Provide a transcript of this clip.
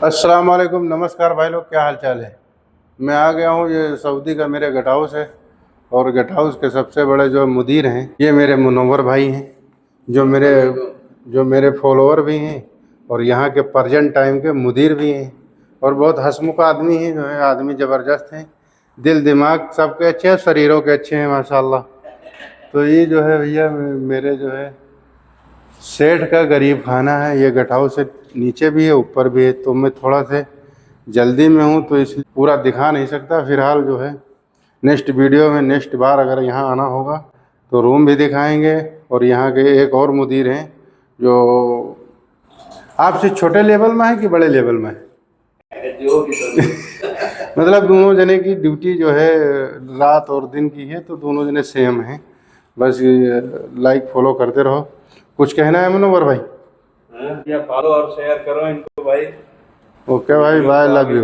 अस्सलाम वालेकुम, नमस्कार भाई लोग, क्या हाल चाल है। मैं आ गया हूँ, ये सऊदी का मेरे गेट हाउस है और गेट हाउस के सबसे बड़े जो मुदीर हैं ये मेरे मुनव्वर भाई हैं, जो मेरे फॉलोअर भी हैं और यहाँ के प्रेजेंट टाइम के मुदीर भी हैं और बहुत हंसमुख आदमी हैं। जो है आदमी ज़बरदस्त हैं, दिल दिमाग सबके अच्छे हैं, शरीरों के अच्छे हैं माशाल्लाह। तो ये जो है भैया मेरे जो है सेठ का गरीब खाना है। ये गेट हाउस से नीचे भी है ऊपर भी है, तो मैं थोड़ा से जल्दी में हूँ तो इसलिए पूरा दिखा नहीं सकता। फिलहाल जो है नेक्स्ट वीडियो में नेक्स्ट बार अगर यहाँ आना होगा तो रूम भी दिखाएंगे। और यहाँ के एक और मुदीर हैं जो आपसे छोटे लेवल में है कि बड़े लेवल में है। मतलब दोनों जने की ड्यूटी जो है रात और दिन की है, तो दोनों जने सेम हैं। बस लाइक फॉलो करते रहो। कुछ कहना है मुनव्वर भाई? या फॉलो और शेयर करो इनको भाई। ओके भाई, बाय, लव यू।